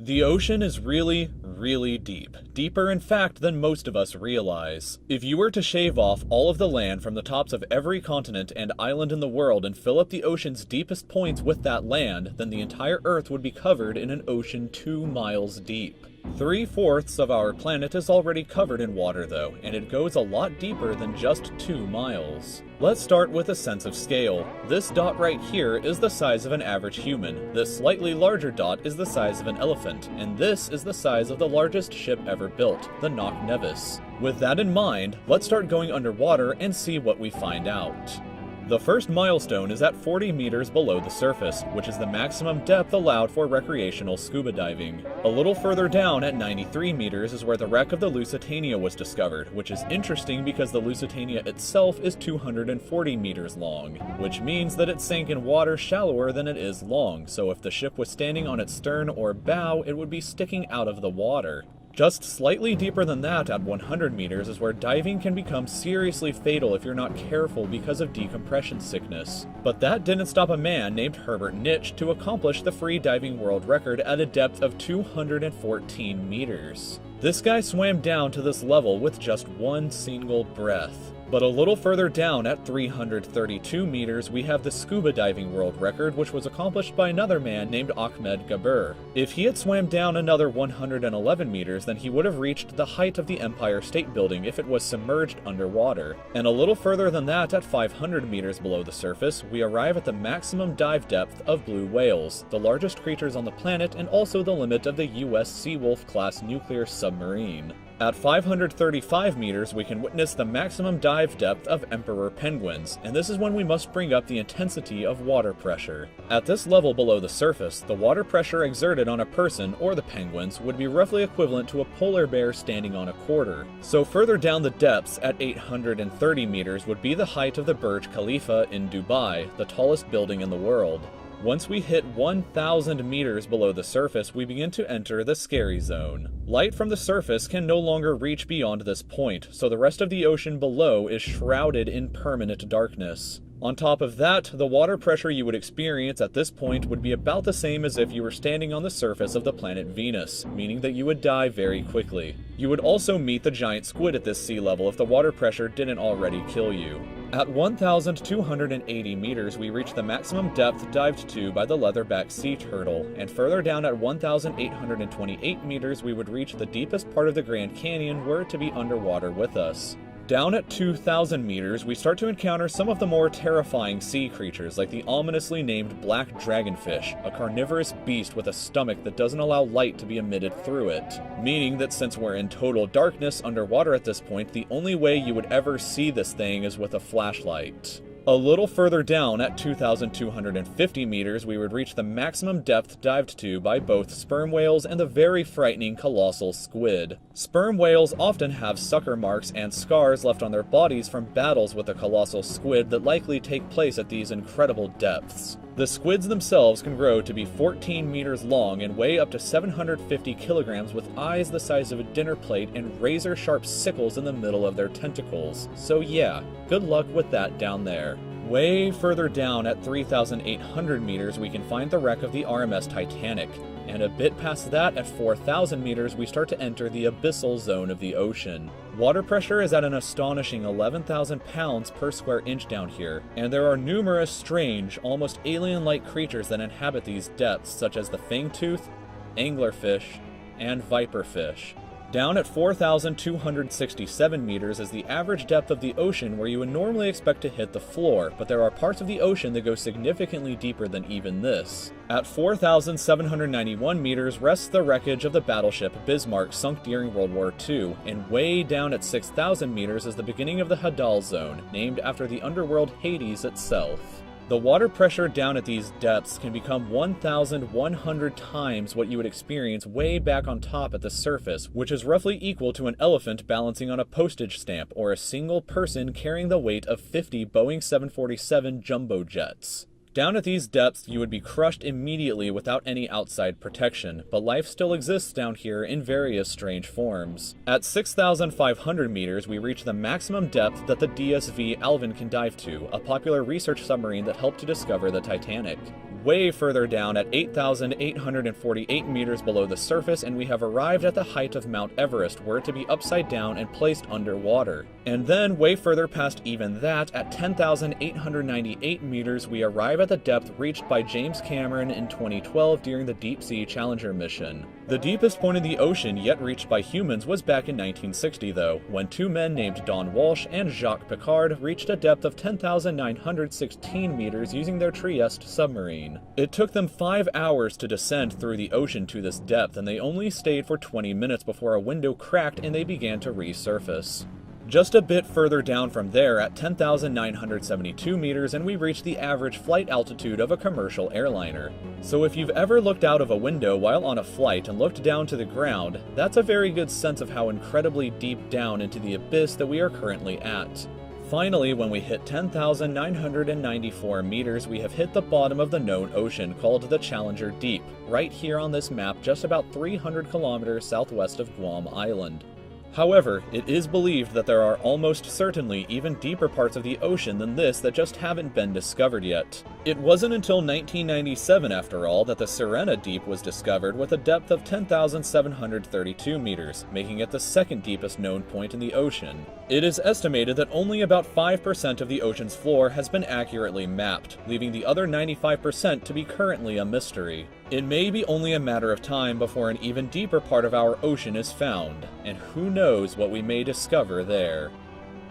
The ocean is really, really deep. Deeper, in fact, than most of us realize. If you were to shave off all of the land from the tops of every continent and island in the world and fill up the ocean's deepest points with that land, then the entire Earth would be covered in an ocean 2 miles deep. 3/4 of our planet is already covered in water though, and it goes a lot deeper than just 2 miles. Let's start with a sense of scale. This dot right here is the size of an average human, this slightly larger dot is the size of an elephant, and this is the size of the largest ship ever built, the Knock Nevis. With that in mind, let's start going underwater and see what we find out. The first milestone is at 40 meters below the surface, which is the maximum depth allowed for recreational scuba diving. A little further down at 93 meters is where the wreck of the Lusitania was discovered, which is interesting because the Lusitania itself is 240 meters long, which means that it sank in water shallower than it is long, so if the ship was standing on its stern or bow, it would be sticking out of the water. Just slightly deeper than that, at 100 meters, is where diving can become seriously fatal if you're not careful because of decompression sickness. But that didn't stop a man named Herbert Nitsch to accomplish the free diving world record at a depth of 214 meters. This guy swam down to this level with just one single breath. But a little further down at 332 meters, we have the scuba diving world record, which was accomplished by another man named Ahmed Gabir. If he had swam down another 111 meters, then he would have reached the height of the Empire State Building if it was submerged underwater. And a little further than that, at 500 meters below the surface, we arrive at the maximum dive depth of blue whales, the largest creatures on the planet and also the limit of the US Seawolf class nuclear submarine. At 535 meters, we can witness the maximum dive depth of emperor penguins, and this is when we must bring up the intensity of water pressure. At this level below the surface, the water pressure exerted on a person, or the penguins, would be roughly equivalent to a polar bear standing on a quarter. So further down the depths, at 830 meters, would be the height of the Burj Khalifa in Dubai, the tallest building in the world. Once we hit 1,000 meters below the surface, we begin to enter the scary zone. Light from the surface can no longer reach beyond this point, so the rest of the ocean below is shrouded in permanent darkness. On top of that, the water pressure you would experience at this point would be about the same as if you were standing on the surface of the planet Venus, meaning that you would die very quickly. You would also meet the giant squid at this sea level if the water pressure didn't already kill you. At 1,280 meters, we reach the maximum depth dived to by the leatherback sea turtle, and further down at 1,828 meters, we would reach the deepest part of the Grand Canyon were it to be underwater with us. Down at 2,000 meters, we start to encounter some of the more terrifying sea creatures, like the ominously named black dragonfish, a carnivorous beast with a stomach that doesn't allow light to be emitted through it. Meaning that since we're in total darkness underwater at this point, the only way you would ever see this thing is with a flashlight. A little further down, at 2,250 meters, we would reach the maximum depth dived to by both sperm whales and the very frightening colossal squid. Sperm whales often have sucker marks and scars left on their bodies from battles with the colossal squid that likely take place at these incredible depths. The squids themselves can grow to be 14 meters long and weigh up to 750 kilograms with eyes the size of a dinner plate and razor-sharp sickles in the middle of their tentacles. So yeah, good luck with that down there. Way further down at 3,800 meters, we can find the wreck of the RMS Titanic. And a bit past that, at 4,000 meters, we start to enter the abyssal zone of the ocean. Water pressure is at an astonishing 11,000 pounds per square inch down here, and there are numerous strange, almost alien-like creatures that inhabit these depths, such as the fangtooth, anglerfish, and viperfish. Down at 4,267 meters is the average depth of the ocean where you would normally expect to hit the floor, but there are parts of the ocean that go significantly deeper than even this. At 4,791 meters rests the wreckage of the battleship Bismarck sunk during World War II, and way down at 6,000 meters is the beginning of the Hadal Zone, named after the underworld Hades itself. The water pressure down at these depths can become 1,100 times what you would experience way back on top at the surface, which is roughly equal to an elephant balancing on a postage stamp or a single person carrying the weight of 50 Boeing 747 jumbo jets. Down at these depths, you would be crushed immediately without any outside protection, but life still exists down here in various strange forms. At 6,500 meters, we reach the maximum depth that the DSV Alvin can dive to, a popular research submarine that helped to discover the Titanic. way further down at 8,848 meters below the surface, and we have arrived at the height of Mount Everest, were it to be upside down and placed underwater. And then, way further past even that, at 10,898 meters, we arrive at the depth reached by James Cameron in 2012 during the Deep Sea Challenger mission. The deepest point in the ocean yet reached by humans was back in 1960, though, when two men named Don Walsh and Jacques Piccard reached a depth of 10,916 meters using their Trieste submarine. It took them 5 hours to descend through the ocean to this depth, and they only stayed for 20 minutes before a window cracked and they began to resurface. Just a bit further down from there at 10,972 meters, and we reach the average flight altitude of a commercial airliner. So if you've ever looked out of a window while on a flight and looked down to the ground, that's a very good sense of how incredibly deep down into the abyss that we are currently at. Finally, when we hit 10,994 meters, we have hit the bottom of the known ocean called the Challenger Deep, right here on this map just about 300 kilometers southwest of Guam Island. However, it is believed that there are almost certainly even deeper parts of the ocean than this that just haven't been discovered yet. It wasn't until 1997, after all, that the Sirena Deep was discovered with a depth of 10,732 meters, making it the second deepest known point in the ocean. It is estimated that only about 5% of the ocean's floor has been accurately mapped, leaving the other 95% to be currently a mystery. It may be only a matter of time before an even deeper part of our ocean is found, and who knows what we may discover there.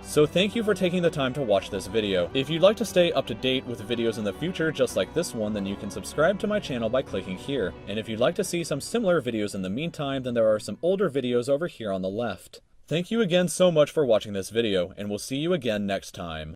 So thank you for taking the time to watch this video. If you'd like to stay up to date with videos in the future just like this one, then you can subscribe to my channel by clicking here. And if you'd like to see some similar videos in the meantime, then there are some older videos over here on the left. Thank you again so much for watching this video, and we'll see you again next time.